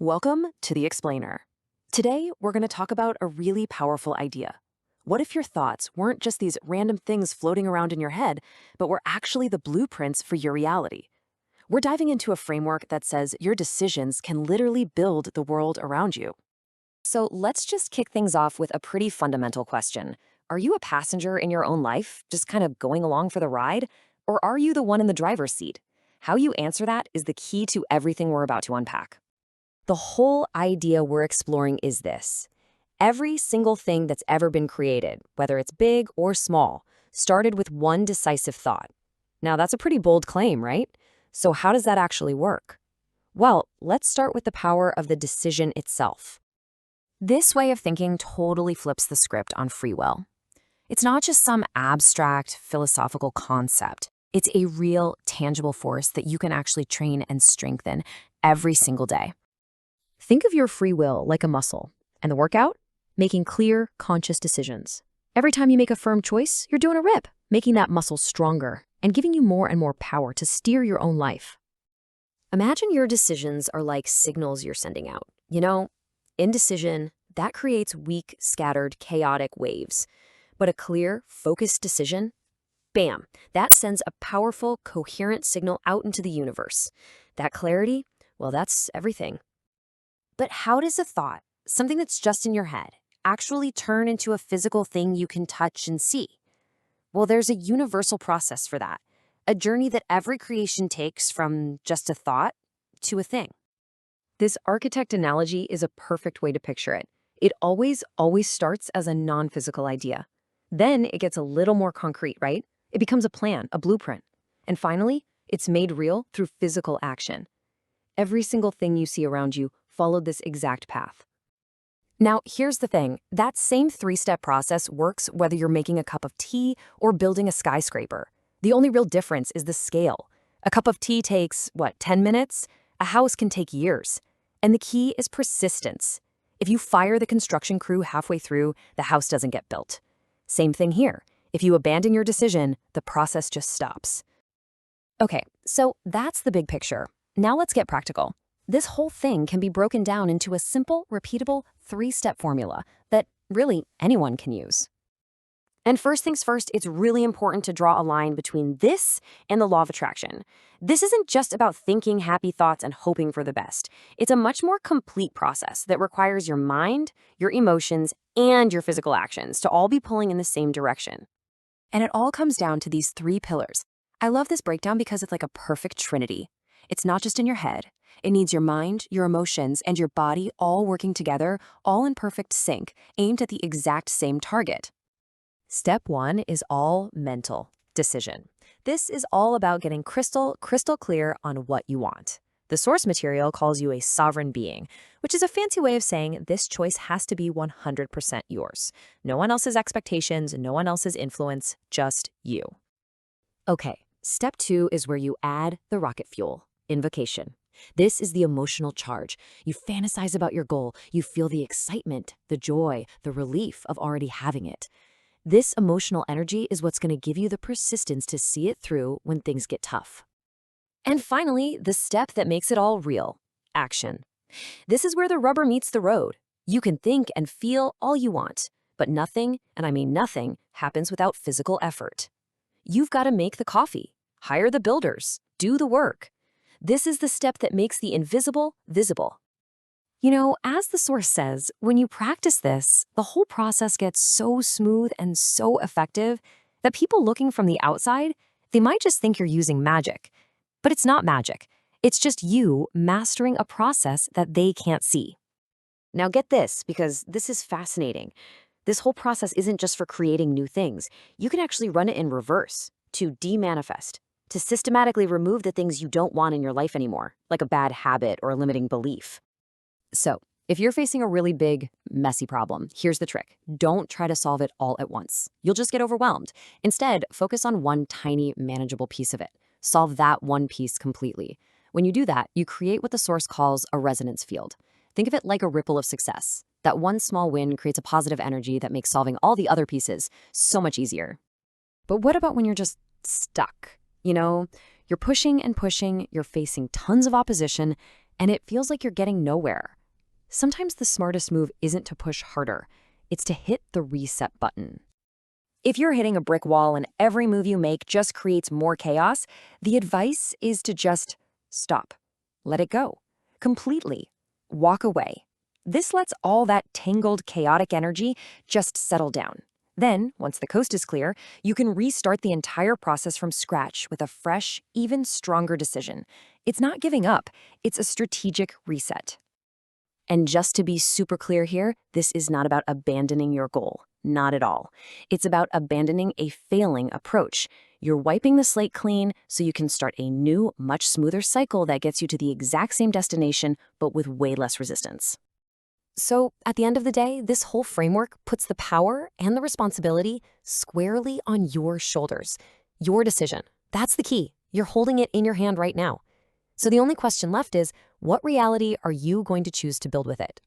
Welcome to The Explainer. Today, we're going to talk about a really powerful idea. What if your thoughts weren't just these random things floating around in your head, but were actually the blueprints for your reality? We're diving into a framework that says your decisions can literally build the world around you. So let's just kick things off with a pretty fundamental question. Are you a passenger in your own life, just kind of going along for the ride? Or are you the one in the driver's seat? How you answer that is the key to everything we're about to unpack. The whole idea we're exploring is this. Every single thing that's ever been created, whether it's big or small, started with one decisive thought. Now, that's a pretty bold claim, right? So how does that actually work? Well, let's start with the power of the decision itself. This way of thinking totally flips the script on free will. It's not just some abstract philosophical concept. It's a real, tangible force that you can actually train and strengthen every single day. Think of your free will like a muscle, and the workout? Making clear, conscious decisions. Every time you make a firm choice, you're doing a rip, making that muscle stronger and giving you more and more power to steer your own life. Imagine your decisions are like signals you're sending out. Indecision, that creates weak, scattered, chaotic waves. But a clear, focused decision, bam, that sends a powerful, coherent signal out into the universe. That clarity, well, that's everything. But how does a thought, something that's just in your head, actually turn into a physical thing you can touch and see? Well, there's a universal process for that, a journey that every creation takes from just a thought to a thing. This architect analogy is a perfect way to picture it. It always starts as a non-physical idea. Then it gets a little more concrete, right? It becomes a plan, a blueprint. And finally, it's made real through physical action. Every single thing you see around you followed this exact path. Now, here's the thing. That same three-step process works whether you're making a cup of tea or building a skyscraper. The only real difference is the scale. A cup of tea takes, 10 minutes? A house can take years. And the key is persistence. If you fire the construction crew halfway through, the house doesn't get built. Same thing here. If you abandon your decision, the process just stops. Okay, so that's the big picture. Now let's get practical. This whole thing can be broken down into a simple, repeatable, three-step formula that really anyone can use. And first things first, it's really important to draw a line between this and the law of attraction. This isn't just about thinking happy thoughts and hoping for the best. It's a much more complete process that requires your mind, your emotions, and your physical actions to all be pulling in the same direction. And it all comes down to these three pillars. I love this breakdown because it's like a perfect trinity. It's not just in your head. It needs your mind, your emotions, and your body all working together, all in perfect sync, aimed at the exact same target. Step one is all mental decision. This is all about getting crystal clear on what you want. The source material calls you a sovereign being, which is a fancy way of saying this choice has to be 100% yours. No one else's expectations, no one else's influence, just you. Okay, step two is where you add the rocket fuel, invocation. This is the emotional charge. You fantasize about your goal. You feel the excitement, the joy, the relief of already having it. This emotional energy is what's going to give you the persistence to see it through when things get tough. And finally, the step that makes it all real, action. This is where the rubber meets the road. You can think and feel all you want, but nothing, and I mean nothing, happens without physical effort. You've got to make the coffee, hire the builders, do the work. This is the step that makes the invisible visible. As the source says, when you practice this, the whole process gets so smooth and so effective that people looking from the outside, they might just think you're using magic. But it's not magic. It's just you mastering a process that they can't see. Now get this, because this is fascinating. This whole process isn't just for creating new things. You can actually run it in reverse, to demanifest, to systematically remove the things you don't want in your life anymore, like a bad habit or a limiting belief. So, if you're facing a really big, messy problem, here's the trick. Don't try to solve it all at once. You'll just get overwhelmed. Instead, focus on one tiny, manageable piece of it. Solve that one piece completely. When you do that, you create what the source calls a resonance field. Think of it like a ripple of success. That one small win creates a positive energy that makes solving all the other pieces so much easier. But what about when you're just stuck? You're pushing and pushing, you're facing tons of opposition, and it feels like you're getting nowhere. Sometimes the smartest move isn't to push harder, it's to hit the reset button. If you're hitting a brick wall and every move you make just creates more chaos, the advice is to just stop. Let it go. Completely. Walk away. This lets all that tangled, chaotic energy just settle down. Then, once the coast is clear, you can restart the entire process from scratch with a fresh, even stronger decision. It's not giving up, it's a strategic reset. And just to be super clear here, this is not about abandoning your goal. Not at all. It's about abandoning a failing approach. You're wiping the slate clean so you can start a new, much smoother cycle that gets you to the exact same destination, but with way less resistance. So, at the end of the day, this whole framework puts the power and the responsibility squarely on your shoulders. Your decision. That's the key. You're holding it in your hand right now. So the only question left is, what reality are you going to choose to build with it?